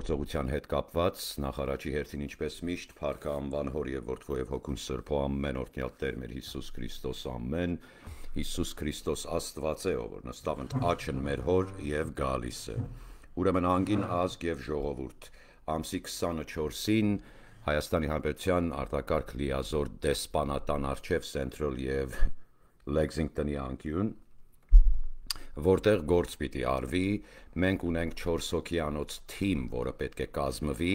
Գործողության հետ կապված նախ առաջի հերթին ինչպես միշտ փառք անվան հոր եւ որդու եւ հոգուն սրբո ամեն օրհնյալ Տեր մեր Հիսուս Քրիստոս ամեն Հիսուս Քրիստոս Աստված է ով որ նստավ ընդ աչքն մեր հոր եւ գալիս է ուրեմն անգին ազգ եւ ժողովուրդ ամսի 24-ին Հայաստանի Հանրապետության արտակարգ լիազոր դեսպանատան արչեւ Central եւ Lexington-ի անկյուն որտեղ գործ պիտի արվի, մենք ունենք 4 հոգյանոց թիմ, որը պետք է կազմվի,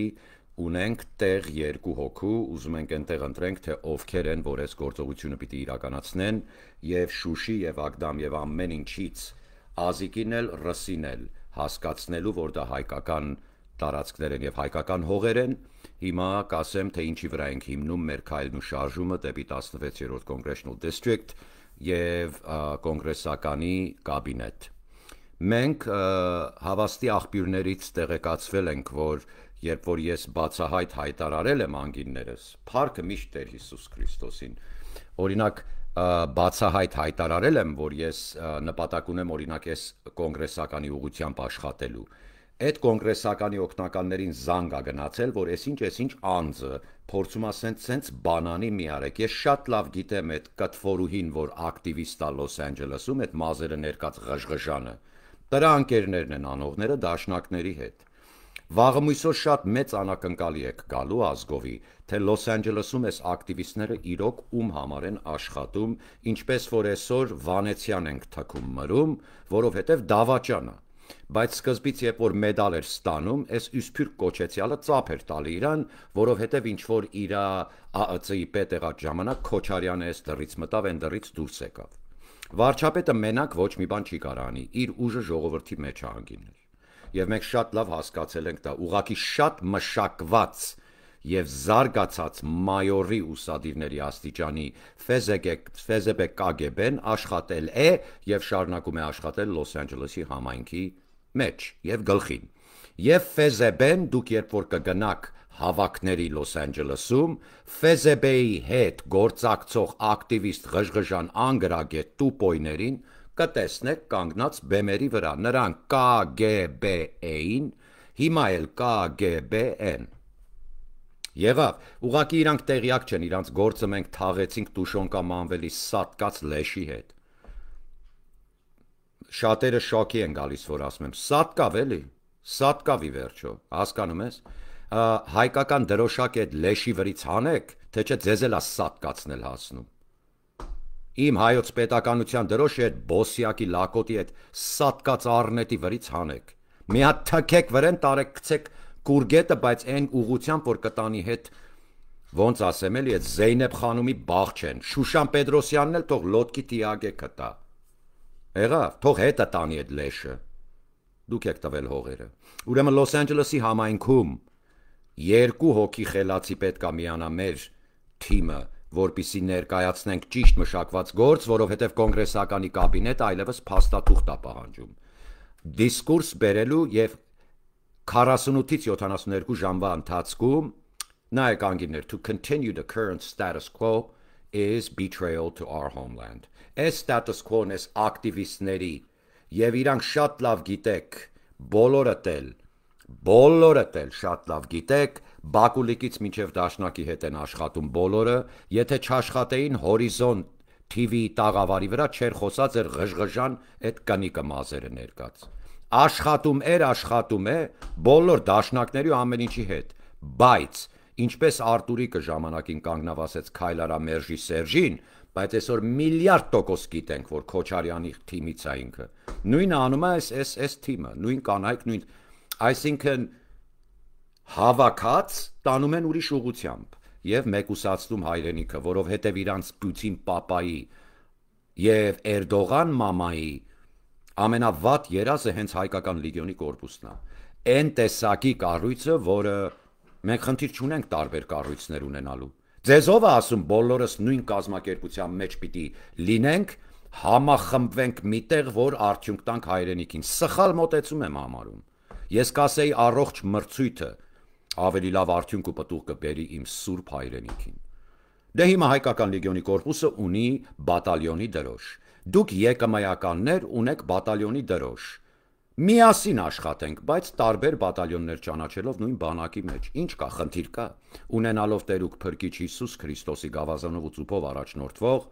ունենք տեղ 2 հոգու, ուզում ենք այնտեղ ընտրենք, թե ովքեր են, որ այս գործողությունը պիտի իրականացնեն, եւ Շուշի եւ Ագդամ եւ ամեն ինչից ազիկին էլ ռսին էլ հասկացնելու, որ դա հայկական տարածքներ են եւ հայկական հողեր են, հիմա կասեմ, թե ինչի վրա ենք հիմնում մեր քայլն ու շարժումը դեպի 16-րդ Congressional District եւ կոնգրեսականի կաբինետ։ Մենք հավաստի աղբյուրներից տեղեկացվել ենք, որ երբ որ ես բացահայտ հայտարարել եմ անգիններս, փառքը միշտ Տեր Հիսուս Քրիստոսին։ Օրինակ բացահայտ հայտարարել եմ, որ ես նպատակ ունեմ օրինակ այս կոնգրեսականի ուղղությամբ աշխատելու։ Այդ կոնգրեսականի օգնականներին զանգ ա գնացել, որ այսինչ անձը փորձում ասեն ցենց բանանի մի արեք։ Ես շատ լավ գիտեմ այդ կտվորուհին, որ ակտիվիստ է Լոս Անջելեսում, այդ մազերը ներկած ղժղժանը։ Դրա անկերներն են անողները դաշնակների հետ։ Վաղըմույսով շատ մեծ անակնկալի եք գալու ազգովի, թե Լոս Անջելեսում այս ակտիվիստները իրոք ում համար են աշխատում, ինչպես որ այսօր Վանեցյան ենք թքում մրում, որովհետև դավաճան է։ Բայց սկզբից երբ որ մեդալ էր ստանում, այս ուսփյուր կոչեցյալը ծափ էր տալի իրան, որովհետև ինչ որ իր ԱԸՑ-ի պետ եղած ժամանակ Քոչարյանը այս դռից մտավ, այն դռից դուրս եկավ։ Վարչապետը մենակ ոչ մի բան չի կարող անի, իր ուժը ժողովրդի մեջ է անգինել։ Եվ մենք շատ լավ հասկացել ենք դա, ուղղակի շատ մշակված եւ զարգացած մայորի ուսադիրների աստիճանի Ֆեզեբե կագեբեն աշխատել է եւ շարունակում է աշխատել Լոս Անջելեսի համայնքի մեջ եւ գլխին։ Եվ Ֆեզեբեն դուք երբ որ կգնաք հավաքների Լոս Անջելեսում, Ֆեզեբեի հետ գործակցող ակտիվիստ ղժղժան անգրագետ տուպոյներին կտեսնեք կանգնած բեմերի վրա, նրանք KGB-էին, հիմա էլ KGB-են։ Եղավ, ուղղակի իրանք տեղյակ չեն, իրանց գործը մենք թաղեցինք Տուշոնկա մանվելի սատկած լեշի հետ։ Շատերը շոկի են գալիս, որ ասում եմ, սատկավ էլի, սատկավի վերջո, հասկանում ես։ Հայկական դրոշակ այդ լեշի վրից հանեք, թե չէ ձեզ էլ է սատկացնել հասնում։ Իմ հայոց պետականության դրոշը այդ բոսյակի լակոտի այդ սատկած առնետի վրից հանեք։ Մի հատ թքեք վրեն տարեք գցեք կուրգետը, բայց այն ուղությամբ որ կտանի հետ ոնց ասեմ էլի այդ Զեյնեբ խանումի բաղ չեն։ Շուշան Պետրոսյանն էլ թող լոտկի տիագե կտա։ Եղավ, թող հետը տանի այդ լեշը։ Դուք եք տվել հողերը։ Ուրեմն Լոս Անջելեսի համայնքում 2 հոգի խելացի պետք է միանա մեր թիմը, որպիսի ներկայացնենք ճիշտ մշակված գործ, որովհետև կոնգրեսականի կաբինետը այլևս փաստաթուղթ է պահանջում։ Դիսկուրս բերելու եւ 48-ից 72 ժամվա ընթացքում նայեք անգիներ to continue the current status quo is betrayal to our homeland. Այս status quo-ն էս ակտիվիստների եւ իրանք շատ լավ գիտեք, բոլորդ էլ շատ լավ գիտեք, Բակուլիկից մինչև Դաշնակի հետ են աշխատում բոլորը, եթե չաշխատեին Հորիզոնտ TV-ի տաղավարի վրա չեր խոսած էր ղժղժան այդ կնիկը մազերը ներկած։ Աշխատում է բոլոր դաշնակների ու ամեն ինչի հետ, բայց ինչպես Արտուրիկը ժամանակին կանգնավ ասեց Քայլարա Մերժի Սերժին, բայց այսօր միլիարդ տոկոս գիտենք, որ Քոչարյանի թիմից է ինքը։ Նույնը անում է այս թիմը, նույն կանայք, նույն, այսինքն հավաքած տանում են ուրիշ ուղությամբ եւ մեկուսացնում հայրենիքը, որովհետեւ իրանց Պուտին պապայի եւ Էրդողան մամայի ամենավատ երազը հենց հայկական լեգիոնի կորպուսն է։ Այն տեսակի կառույցը, որը մենք խնդիր չունենք տարբեր կառույցներ ունենալու։ Ձեզով է ասում բոլորս նույն կազմակերպության մեջ պիտի լինենք, համախմբվենք միտեղ, որ արդյունք տանք հայրենիքին։ Սխալ մոտեցում եմ համարում։ Ես կասեի առողջ մրցույթը ավելի լավ արդյունք ու պտուղ կբերի իմ սուրբ հայրենիքին։ Դե հիմա հայկական լեգիոնի կորպուսը ունի բատալյոնի դրոշ։ Դուք ԵԿՄ-ականներ ունեք բատալյոնի դրոշ։ Միասին աշխատենք, բայց տարբեր բատալյոններ ճանաչելով նույն բանակի մեջ։ Ինչ կա, խնդիր կա։ Ունենալով Տերուկ Փրկիչ Հիսուս Քրիստոսի գավազանով ու ծուփով առաջնորդվող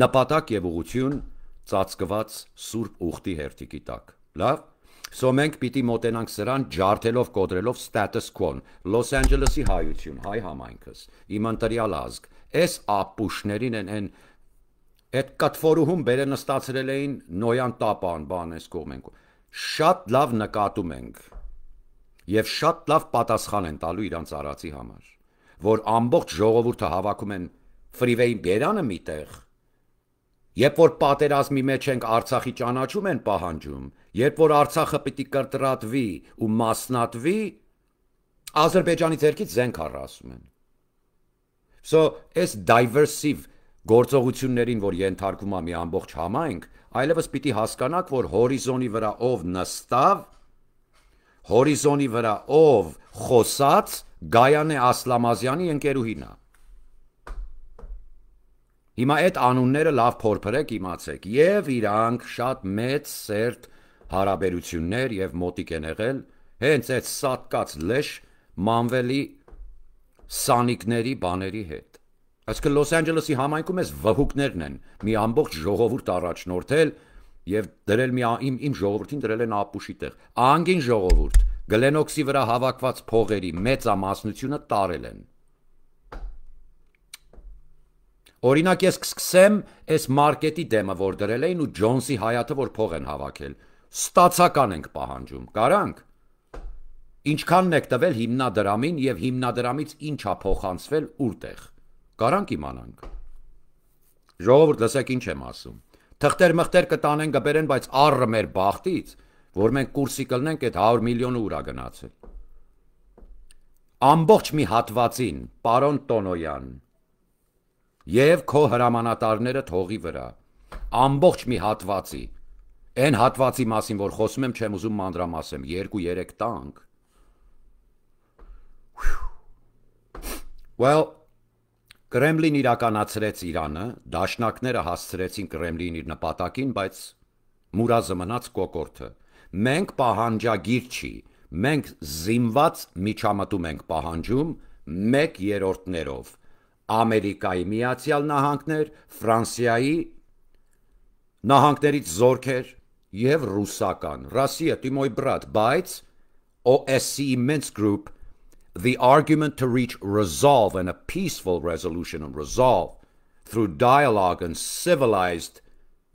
նպատակ եւ ուղղություն ծածկված Սուրբ Ուխտի հերթիկի տակ։ Լավ։ Սո մենք պիտի մոտենանք սրան ջարդելով կոդրելով status quo-ն, Լոս Անջելեսի հայություն, հայ համայնքս, իմ ընտրյալ ազգ, այս ապուշներին են այդ կատվորուհում բերե նստացրել էին նոյան տապան, բան էս կողմենք։ Շատ լավ նկատում ենք եւ շատ լավ պատասխան են տալու իրանց արածի համար, որ ամբողջ ժողովուրդը հավաքում են ֆրիվեյի բերանը միտեղ, երբ որ պատերազմի մեջ ենք Արցախի ճանաչում են պահանջում, երբ որ Արցախը պիտի կրտրատվի ու մասնատվի, Ադրբեջանի ձեռքից զենք առասում են։ So, այս diversive գործողություններին, որ ենթարկվում է մի ամբողջ համայնք, այլևս պիտի հասկանաք, որ հորիզոնի վրա ով նստավ, հորիզոնի վրա ով խոսած Գայանե Ասլամազյանի ընկերուհին է։ Հիմա այդ անունները լավ փորփրեք իմացեք, եւ իրանք շատ մեծ սերտ հարաբերություններ եւ մոտիկ են եղել հենց այդ սատկած լեշ մանվելի սանիկների բաների հետ։ Այսինքն Լոս Անջելեսի համայնքում էս վհուկներն են մի ամբողջ ժողովուրդ առաջնորդել եւ դրել իմ ժողովրդին դրել են ապուշի տեղ։ Անգին ժողովուրդ Գլենոքսի վրա հավաքված փողերի մեծամասնությունը տարել են։ Օրինակ ես կսկսեմ այս մարքետի դեմը որ դրել էին ու Ջոնսի հայաթը որ փող են հավաքել։ Ստացական ենք պահանջում։ Կարանք։ Ինչքանն եք տվել հիմնադրամին եւ հիմնադրամից ինչ է փոխանցվել որտեղ։ Կարանք իմանանք։ Ժողովուրդ լսեք ինչ եմ ասում։ Թղթեր մղթեր կտանեն կբերեն, բայց առը մեր բախտից, որ մենք կուրսի կլնենք այդ 100 միլիոնը ուրա գնացել։ Ամբողջ մի հատվածին, պարոն Տոնոյան, եւ քո հրամանատարները թողի վրա, ամբողջ մի հատվածի, այն հատվածի մասին, որ խոսում եմ, չեմ ուզում մանրամասեմ, 2-3 տանկ։ Well, Կրեմլին իրականացրեց Իրանը, դաշնակները հասցրեցին Կրեմլին իր նպատակին, բայց մուրազը մնաց կոկորտը։ Մենք պահանջագիր չի, մենք զինված միջամտում ենք պահանջում 1/3-ներով։ Ամերիկայի Միացյալ Նահանգներ, Ֆրանսիայի նահանգներից զորքեր եւ ռուսական։ Ռասիա, ты мой брат, բայց OSCE Minsk Group the argument to reach resolve and a peaceful resolution and resolve through dialogue and civilized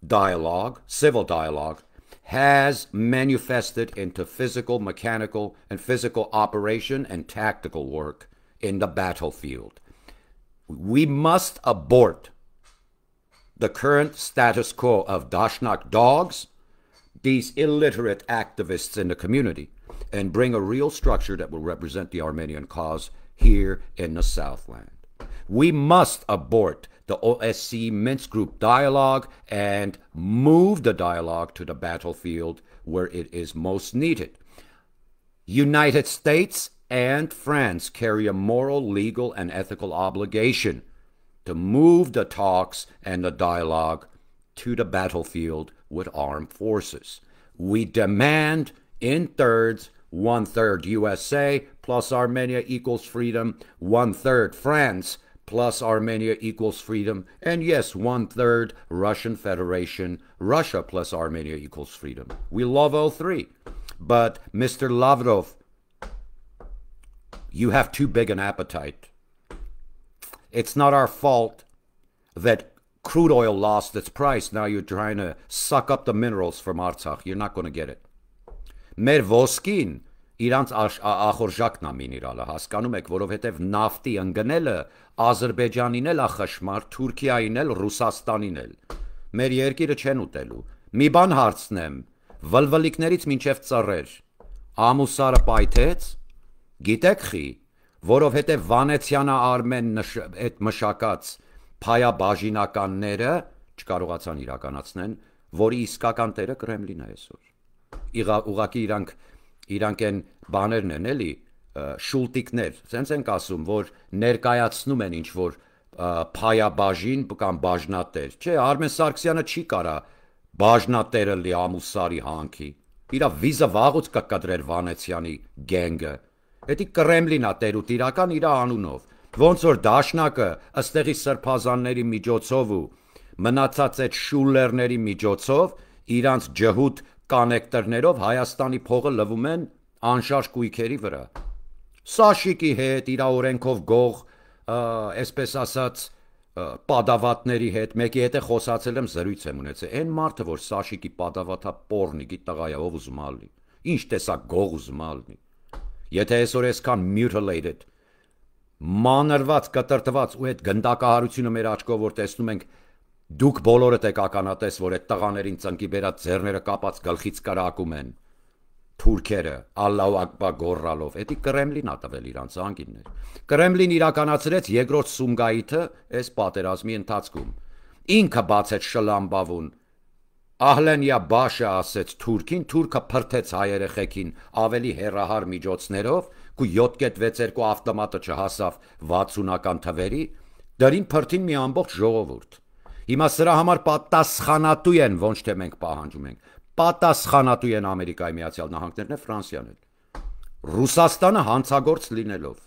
dialogue, civil dialogue, has manifested into physical, mechanical, and physical operation and tactical work in the battlefield. We must abort the current status quo of Dashnak dogs, these illiterate activists in the community, and bring a real structure that will represent the Armenian cause here in the Southland. We must abort the OSCE Minsk Group dialogue and move the dialogue to the battlefield where it is most needed. United States and France carry a moral, legal, and ethical obligation to move the talks and the dialogue to the battlefield with armed forces. We demand in thirds, 1/3 USA plus Armenia equals freedom, 1/3 France plus Armenia equals freedom, and yes, 1/3 Russian Federation, Russia plus Armenia equals freedom. We love all three. But Mr. Lavrov, you have too big an appetite. It's not our fault that crude oil lost its price. Now you're trying to suck up the minerals from Artsakh. You're not going to get it. Մեր ոսկին իրանց ախորժակն է միներալը, հասկանում եք, որովհետև նավթի ընկնելը Ադրբեջանին էլ ախշմար, Թուրքիային էլ, Ռուսաստանին էլ։ Մեր երկիրը չեն ուտելու։ Մի բան հարցնեմ, վլվլիկներից մինչև ծռեր, ամուսարը պայթեց, գիտեք խի, որովհետև Վանեցյանը Արմեն այդ մշակած փայաբաժինականները չկարողացան իրականացնեն, որի իսկական տերը Կրեմլին է այսօր։ Ուղղակի իրանք են բաներն են էլի շուլտիկներ, sense ենք ասում, որ ներկայացնում են ինչ որ փայաբաժին կամ բաժնատեր։ Չէ, Արմեն Սարգսյանը չի կարա բաժնատերը լի ամուսարի հանքի։ Իրա վիզը վաղուց կկտրեր Վանեցյանի գենգը։ Էդի Կրեմլինա տերուտ իրական իրա անունով։ Ոնց որ դաշնակը ըստեղի սրբազանների միջոցով ու մնացած այդ շուլերների միջոցով իրանց ջհուդ կանեկտորներով Հայաստանի փողը լվում են անշարժ կույքերի վրա։ Սաշիկի հետ իրա օրենքով գող, այսպես ասած, պատավատների հետ, մեկի հետ է խոսացել եմ, զրույց եմ ունեցել։ Այն մարդը, որ Սաշիկի պատավատա պորնիկի տղայա, ով ուզում ալնի։ Ինչ տեսակ գող ուզում ալնի։ Եթե այսօր այսքան mutilated, մանրված, կտրտված ու այդ գնդակահարությունը մեր աչքով որ տեսնում ենք, դուք բոլորդ եք ականատես, որ այդ տղաներին ծնկի բերած ձեռները կապած գլխից կրակում են։ Թուրքերը Ալլահու ակբար գոռալով, էդի Կրեմլին ա տվել իրանց անգիններ։ Կրեմլին իրականացրեց երկրորդ Սումգայիթը այս պատերազմի ընթացքում։ Ինքը բացեց շլամբավուն։ Ահլենյա Բաշը ասեց Թուրքին, Թուրքը փրթեց հայ երեխեքին ավելի հեռահար միջոցներով, ու 7.62 ավտոմատը չհասավ 60-ական թվերի, դրին փրթին մի ամբողջ ժողովուրդ։ Հիմա սրա համար պատասխանատու են, ոչ թե մենք պահանջում ենք։ Պատասխանատու են Ամերիկայի Միացյալ Նահանգներն ու Ֆրանսիան էլ։ Ռուսաստանը հանցագործ լինելով,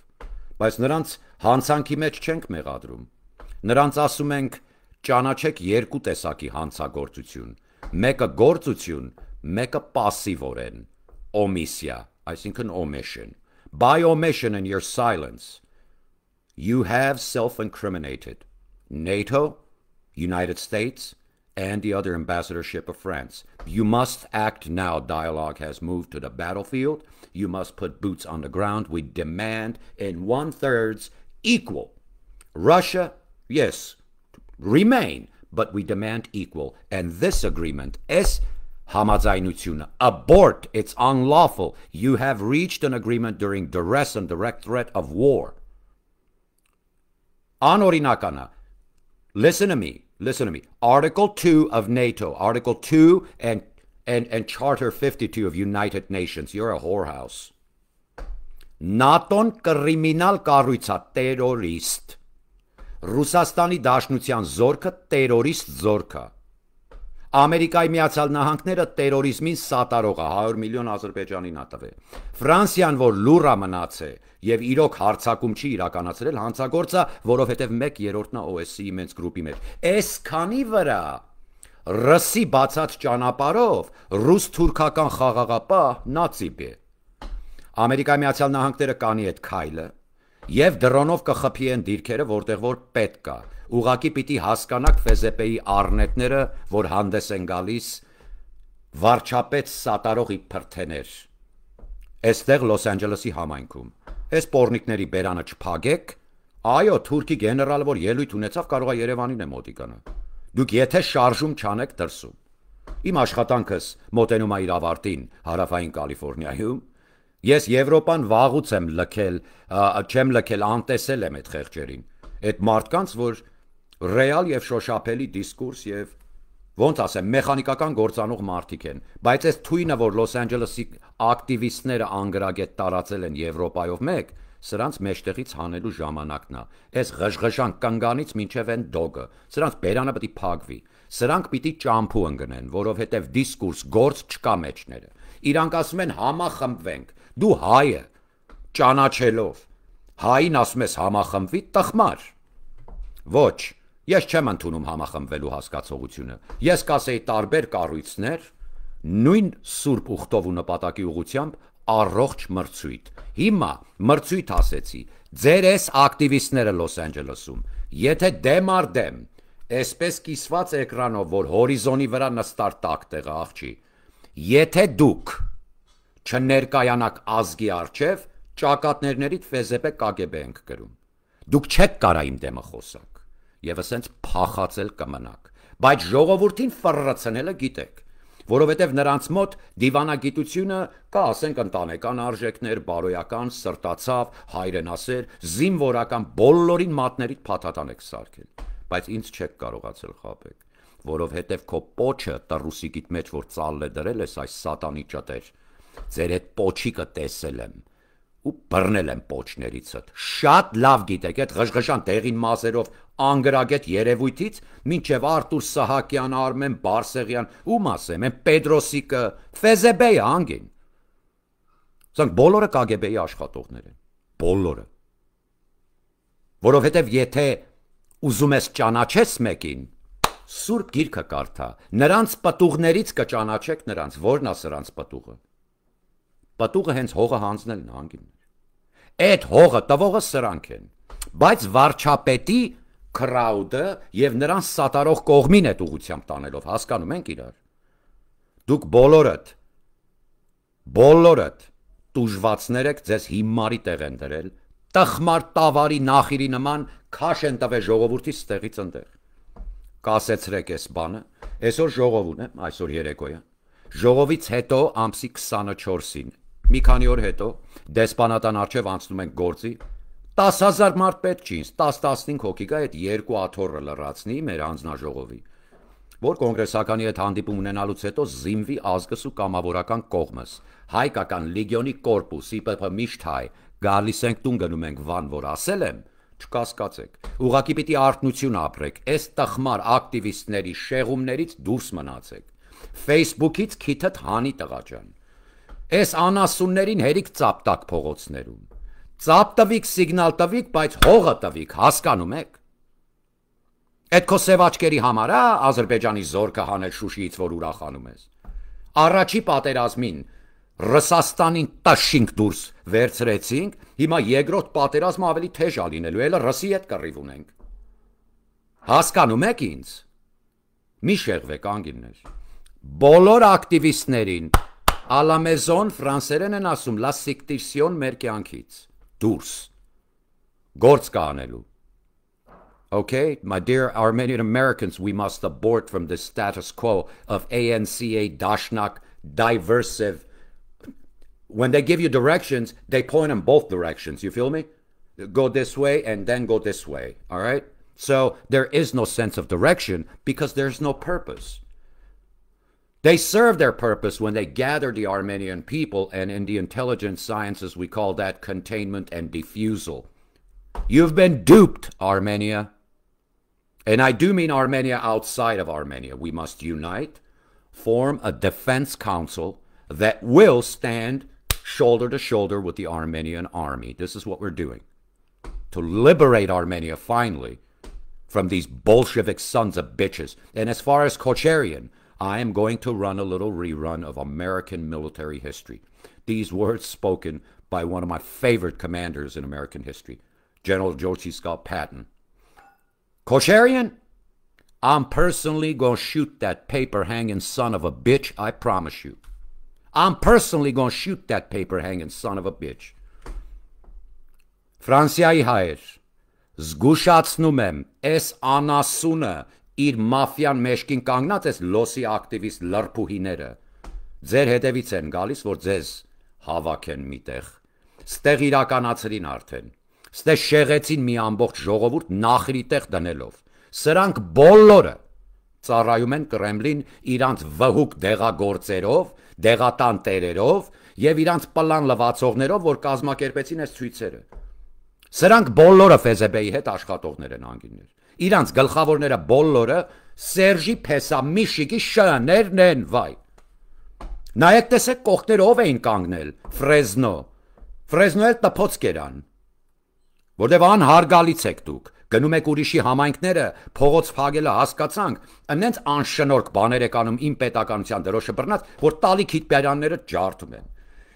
բայց նրանց հանցանքի մեջ չենք մեղադրում։ Նրանց ասում ենք ճանաչեք երկու տեսակի հանցագործություն, մեկը գործություն, մեկը պասիվորեն, օմիսիա, այսինքն omission. By omission in your silence, you have self-incriminated NATO, United States, and the other ambassadorship of France. You must act now. Dialogue has moved to the battlefield. You must put boots on the ground. We demand in 1/3 equal. Russia, yes, remain, but we demand equal. And this agreement is Hamazainutsuna. Abort. It's unlawful. You have reached an agreement during duress and direct threat of war. Anorinakana. Listen to me. Listen to me. Article 2 of NATO, Article 2 and Charter 52 of United Nations. You're a whorehouse. NATO-ն կրիմինալ կառույց է, terrorist. Ռուսաստանի Դաշնության զորքը terrorist զորք է։ Ամերիկայի Միացյալ Նահանգները terrorism-ին սատարող է, 100 միլիոն Ադրբեջանին ա տվել։ Ֆրանսիան, որ լուռա մնաց է եւ իրոք հարցակում չի իրականացրել, հանցագործա, որովհետեւ 1/3-ն է OSCE մենց գրուպի մեջ։ Այսքանի վրա ռսի բացած ճանապարհով ռուս-թուրքական խաղաղապահ նացիպ է։ Ամերիկայի Միացյալ Նահանգները կանի այդ քայլը եւ դրոնով կխփի են դիրքերը, որտեղ որ պետք է։ Ուղակի պիտի հասկանաք Ֆեզեպեի առնետները, որ հանդես են գալիս վարչապետ սատարողի փրթեներ։ Այստեղ Լոս Անջելեսի համայնքում։ Այս պորնիկների բերանը չփագեք, այո, թուրքի գեներալը, որ ելույթ ունեցավ, կարող է Երևանին է մոտիկանը։ Դուք եթե շարժում չանեք դրսում։ Իմ աշխատանքս մոտենում է իր ավարտին հարավային Կալիֆոռնիայում։ Ես Եվրոպան վաղուց եմ լքել, չեմ լքել, անտեսել եմ այդ խեղճերին։ Այդ մարդկանց, որ ռեալ եւ շոշափելի դիսկուրս եւ ոնց ասեմ, մեխանիկական գործանող մարդիկ են, բայց այս թույնը, որ Լոս Անջելեսի ակտիվիստները անգրագետ տարածել են Եվրոպայով մեկ, սրանց մեջտեղից հանելու ժամանակն է։ Այս ղժղժան կնգանից մինչև են դոգը, սրանց բերանը պետք է փակվի։ Սրանք պիտի ճամփու ընկնեն, որովհետեւ դիսկուրս գործ չկա մեջները։ Իրանք ասում են համախմբվենք։ Դու հայ է, ճանաչելով, հային ասում ես համախմբվի, տխմար։ Ոչ, ես չեմ ընդունում համախմբվելու հասկացողությունը։ Ես կասեի տարբեր կառույցներ, նույն սուրբ ուխտով ու նպատակի ուղղությամբ առողջ մրցույթ։ Հիմա մրցույթ ասեցի, ձեր այս ակտիվիստները Լոս Անջելեսում, եթե դեմ առ դեմ, այսպես կիսված էկրանով, որ հորիզոնի վրա նստար տակ տեղը աղջի, եթե դուք չներկայանաք ազգի առջև, ճակատներիդ Ֆեզեպե KGB ենք գրում։ Դուք չեք կարա իմ դեմը խոսակ, եւ ասենց փախածել կմնաք, բայց ժողովրդին ֆռռացնելը գիտեք, որովհետեւ նրանց մոտ դիվանագիտությունը կա, ասենք ընտանեկան արժեքներ, բարոյական, սրտացավ, հայրենասեր, զինվորական բոլորին մատներիդ փաթաթան եք սարքել, բայց ինձ չեք կարողացել խաբեք, որովհետեւ քո պոչը տռուսիկիդ մեջ, որ ծալլե դրել ես այս սատանի ճտեր, ձեր այդ պոչիկը տեսել եմ, ու բռնել եմ պոչներիցդ։ Շատ լավ գիտեք, այդ ղժղժան տեղին մազերով անգրագետ երևույթից մինչև Արտուր Սահակյան, Արմեն Բարսեղյան, ում ասեմ, են Պետրոսիկը, Ֆեզեբեյը անգին։ Սրանք բոլորը KGB-ի աշխատողներ են, բոլորը։ Որովհետև եթե ուզում ես ճանաչես մեկին, Սուրբ գիրքը կարդա, նրանց պատուղներից կճանաչեք նրանց, որն է սրանց պատուղը։ Պատուղը հենց հողը հանձնելն է անգին։ Այդ հողը տվողը սրանք են, բայց վարչապետի քրաուդը եւ նրան սատարող կողմին այդ ուղությամբ տանելով, հասկանում ենք իրար։ Դուք բոլորդ տուժվածներ եք, ձեզ հիմարի տեղ են դրել, տխմար տավարի նախիրի նման քաշ են տվել ժողովրդի ստեղից ընդեղ։ Կասեցրեք այս բանը, այսօր ժողով ունեմ, այսօր երեկոյը։ Ժողովից հետո ամսի 24-ին, մի քանի օր հետո, դեսպանատան առջև անցնում ենք գործի, 10,000 մարդ պետք չի ինձ, 10-15 հոգի գա այդ երկու աթոռը լրացնի մեր հանձնաժողովի, որ կոնգրեսականի հետ հանդիպում ունենալուց հետո զինվի ազգս ու կամավորական կողմս, հայկական լեգիոնի կորպուս, ԻՊՊ միշտ հայ, գալիս ենք տուն գնում ենք Վան, որ ասել եմ, չկասկածեք, ուղղակի պիտի արթնություն ապրեք, այս տխմար ակտիվիստների շեղումներից դուրս մնացեք, Facebook-ից քիթդ հանի տղա ջան, այս անասուններին հերիք ծապ տակ փողոցներում, ծապ տվիք, սիգնալ տվիք, բայց հողը տվիք, հասկանում եք։ Այդ քո սև աչքերի համար է Ադրբեջանի զորքը հանել Շուշիից, որ ուրախանում ես։ Առաջի պատերազմին Ռուսաստանին տաշինք դուրս վերցրեցինք, հիմա երկրորդ պատերազմը ավելի թեժ է լինելու, ելը Ռուսի հետ կռիվ ունենք։ Հասկանում եք ինձ։ Մի շեղվեք անգիններ։ Բոլոր ակտիվիստներին à la maison ֆրանսերեն են ասում la sectation մեր կյանքից դուրս գործ կանելու Okay, my dear Armenian Americans, we must abort from the status quo of ANCA, Dashnak, diversive. When they give you directions, they point in both directions. You feel me? Go this way and then go this way. All right? So there is no sense of direction because there's no purpose. They serve their purpose when they gather the Armenian people, and in the intelligence sciences, we call that containment and defusal. You've been duped, Armenia. And I do mean Armenia outside of Armenia. We must unite, form a defense council that will stand shoulder to shoulder with the Armenian army. This is what we're doing. To liberate Armenia finally from these Bolshevik sons of bitches. And as far as Kocharian, I am going to run a little rerun of American military history. These words spoken by one of my favorite commanders in American history, General George C. Scott Patton. Kocharian, I'm personally going to shoot that paper-hanging son of a bitch, I promise you. I'm personally going to shoot that paper-hanging son of a bitch. Ֆրանսիայի հայեր, զգուշացնում եմ, այս անասունը իր մաֆիան մեջքին կանգնած այս լոսի ակտիվիստ լրփուհիները ձեր հետևից են գալիս, որ ձեզ հավաքեն միտեղ, ստեղ իրականացրին արդեն, ստեղ շեղեցին մի ամբողջ ժողովուրդ նախրի տեղ դնելով, սրանք բոլորը ծառայում են Կրեմլին իրանց վհուկ դեղագործերով, դեղատան տերերով և իրանց պլան լվացողներով, որ կազմակերպեցին այս ցույցերը, սրանք բոլորը Ֆեզեբեի հետ աշխատողներ են անգիններ, իրանց գլխավորները բոլորը Սերժի Փեսամիշիկի շներն են, վայ, նայեք տեսեք կողքները ով էին կանգնել, Ֆրեզնո էլ տպոց կերան, որտև անհարգալից եք դուք, գնում եք ուրիշի համայնքները, փողոց փագելը հասկացանք, ընենց անշնորհք բաներ եք անում իմ պետականության դրոշը բռնած, որ տալիք հիտպերանները ջարդում են,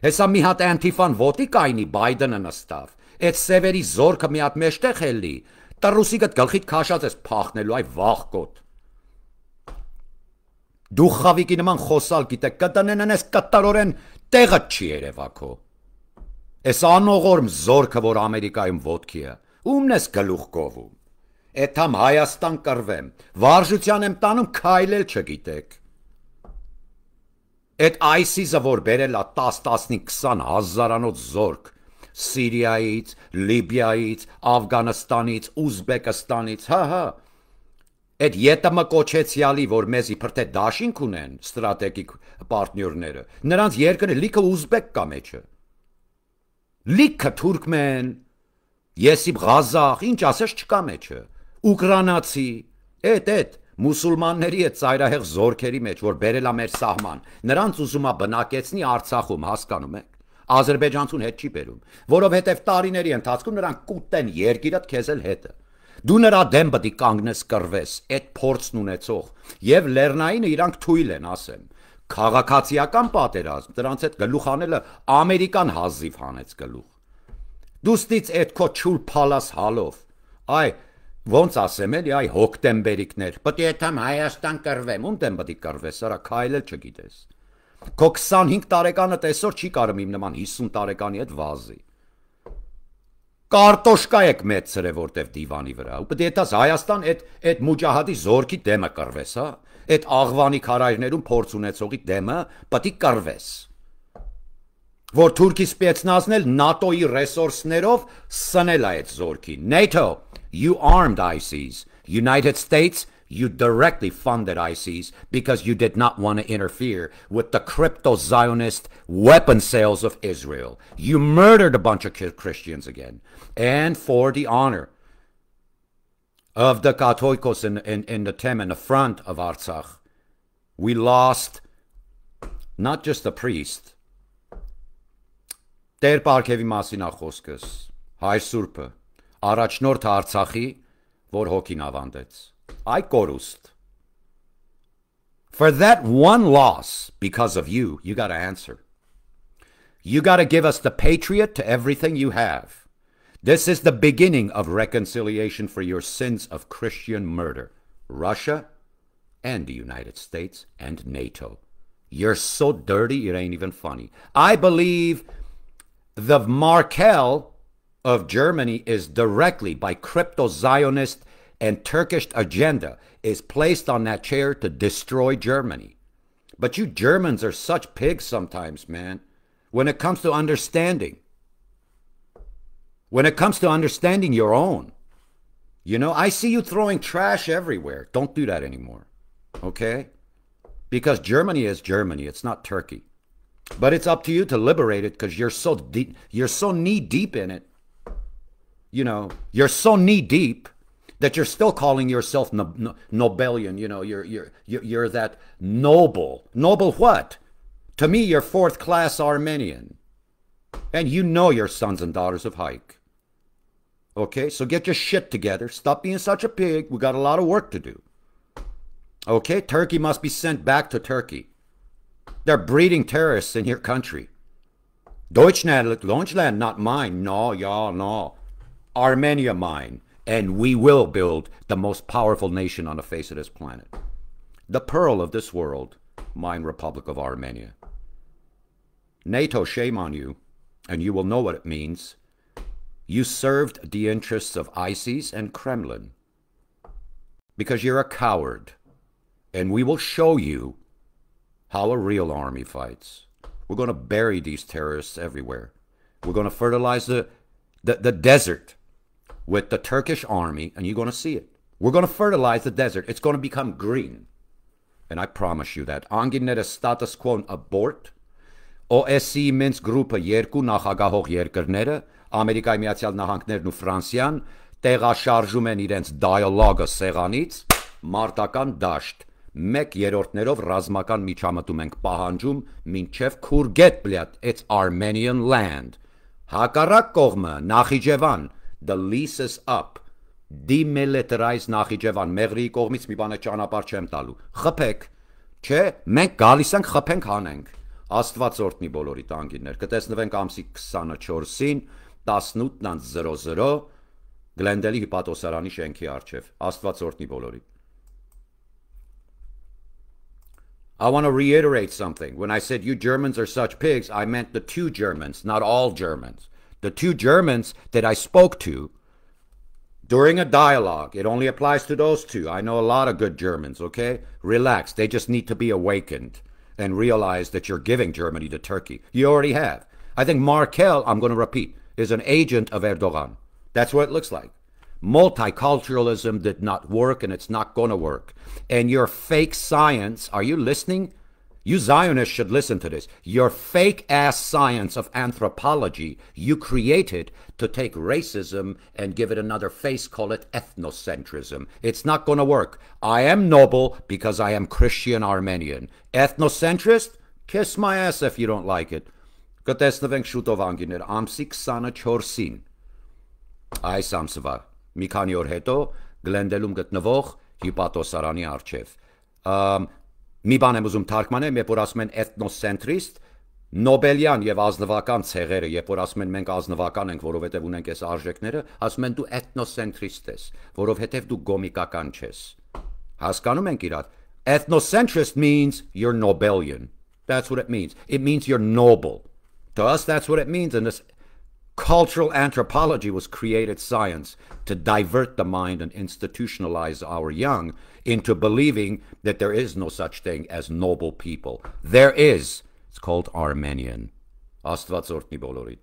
հեսա մի հատ անտիֆան ոտի կայնի Բայդենը նստավ, այդ սևերի զորքը մի հատ մեջտեղ էլի, տռուսիկդ գլխիդ քաշած ես փախնելու, այ վախկոտ, դու խավիկի նման խոսալ գիտեք, կտնեն ես կտարորեն տեղը չի երևակո, Այս անողորմ զորքը, որ Ամերիկայում ոտքի է, ումն ես գլուխ կովում, էդ համ Հայաստան կրվեմ, վարժության եմ տանում քայլել չգիտեք, էդ ISIS-ը, որ բերել է 10-15-20 հազարանոց զորք, Սիրիայից, Լիբիայից, Աֆգանստանից, Ուզբեկստանից, հա, էդ ԵՏՄ կոչեցյալի, որ մեզի փրթե դաշինք ունեն, ստրատեգիկ պարտներները, նրանց երկրը լիքը ուզբեկ կա մեջը, Լիքը թուրքմեն, եսիբ Ղազախ, ինչ ասես չկա մեջը, ուկրանացի, էդ մուսուլմանների այդ ծայրահեղ զորքերի մեջ, որ բերել է մեր սահման, նրանց ուզում է բնակեցնի Արցախում, հասկանում եք։ Ադրբեջանցուն հետ չի բերում, որովհետև տարիների ընթացքում նրանք կուտեն երկիրդ քեզ էլ հետը։ Դու նրա դեմ պետք է կանգնես կռվես, այդ փորձն ունեցող, եւ Լեռնայինը իրանք թույլ են, ասեմ։ Քաղաքացիական պատերազմ, դրանց հետ գլուխ անելը ամերիկան հազիվ հանեց գլուխ։ Դուստից այդ քո չուլ փալաս հալով, այ ոնց ասեմ էլի, այ հոկտեմբերիկներ, պետք է թամ Հայաստան կռվեմ, ում դեմ պետք է կռվես, արա քայլել չգիտես։ Քո 25 տարեկանը տեսօր չի կարում իմ նման 50 տարեկանի հետ վազի։ Կարտոշկա եք մեծրե որտեվ դիվանի վրա, ու պետք է դաս Հայաստան այդ մուջահադի զորքի դեմը կռվես, հա։ Այդ աղվանի քարայրներում փորձ ունեցողի դեմը պետք է կռվես։ Որ Թուրքի սպեցնազն էլ ՆԱՏՕ-ի ռեսուրսներով սնել է այդ զորքին։ NATO, you armed ISIS. United States, you directly funded ISIS because you did not want to interfere with the crypto-Zionist weapon sales of Israel. You murdered a bunch of Christians again. And for the honor of the Katoikos in the Tem in the front of Artsakh, we lost not just a priest. Տեր Պարքևի մասին է խոսքս, Հայր Սուրբը, առաջնորդ Արցախի, որ հոգին ավանդեց։ Այ կորուստ. For that one loss, because of you, you got to answer. You got to give us the patriot to everything you have. This is the beginning of reconciliation for your sins of Christian murder. Russia and the United States and NATO. You're so dirty, it ain't even funny. I believe the Merkel of Germany is directly by crypto-Zionist and Turkish agenda is placed on that chair to destroy Germany. But you Germans are such pigs sometimes, man. When it comes to understanding. When it comes to understanding your own. You know, I see you throwing trash everywhere. Don't do that anymore. Okay? Because Germany is Germany. It's not Turkey. But it's up to you to liberate it because you're so deep, you're so knee deep in it. You know, you're so knee deep that you're still calling yourself Nobelian. You know, you're that noble. Noble what? To me, you're fourth class Armenian. And you know you're sons and daughters of Haik. Okay, so get your shit together. Stop being such a pig. We got a lot of work to do. Okay, Turkey must be sent back to Turkey. They're breeding terrorists in your country. Deutschland, not mine. No, yeah, no. Armenia, mine. And we will build the most powerful nation on the face of this planet. The pearl of this world, mine Republic of Armenia. NATO, shame on you, and you will know what it means. You served the interests of ISIS and Kremlin because you're a coward. And we will show you how a real army fights. We're going to bury these terrorists everywhere. We're going to fertilize the desert with the Turkish army, and you're going to see it. We're going to fertilize the desert. It's going to become green. And I promise you that. Անգինները status quo abort. OSCE Minsk Group-ը երկու նախագահող երկրները, Ամերիկայի Միացյալ Նահանգներն ու Ֆրանսիան, տեղաշարժում են իրենց dialogue-ը սեղանից, մարտական դաշտ, 1/3-ներով ռազմական միջամտում ենք պահանջում, մինչև Քուրգետ, բլյատ, it's Armenian land. Հակառակ կողմը, Նախիջևան, the lease is up. Demilitarize Նախիջևան, Մեղրիի կողմից մի բան է ճանապարհ չեմ տալու. Խփեք, չէ, մենք գալիս ենք խփենք հանենք. Աստված օրհնի բոլորի տանգիներ. Կտեսնվենք ամսի 24-ին 18:00 Գլենդելի հիպատոսարանի շենքի առջև. Աստված օրհնի բոլորի. I want to reiterate something. When I said you Germans are such pigs, I meant the two Germans, not all Germans. The two Germans that I spoke to during a dialogue. It only applies to those two. I know a lot of good Germans, okay? Relax. They just need to be awakened and realize that you're giving Germany to Turkey. You already have. I think Merkel, I'm going to repeat, is an agent of Erdogan. That's what it looks like. Multiculturalism did not work, and it's not going to work. And your fake science, are you listening? You Zionists should listen to this. Your fake-ass science of anthropology, you created to take racism and give it another face, call it ethnocentrism. It's not going to work. I am noble because I am Christian Armenian. Ethnocentrist? Kiss my ass if you don't like it. Կտեսնվենք շուտով անգիներ, ամսի 24-ին։ Այս ամսվա, մի քանի օր հետո, Գլենդելում գտնվող հիպատոսարանի առջև։ Մի բան եմ ուզում թարգմանեմ, երբ որ ասում են էթնոսենտրիստ, նոբելյան եւ ազնվական ցեղերը, երբ որ ասում են մենք ազնվական ենք, որովհետեւ ունենք այս արժեքները, ասում են դու էթնոսենտրիստ ես, որովհետեւ դու գոմիկական չես։ Հասկանում ենք իրար։ Ethnocentrist means you're Nobelian. That's what it means. It means you're noble. To us, that's what it means. And this cultural anthropology was created science to divert the mind and institutionalize our young into believing that there is no such thing as noble people. There is. It's called Armenian. Աստված օրհնի բոլորին։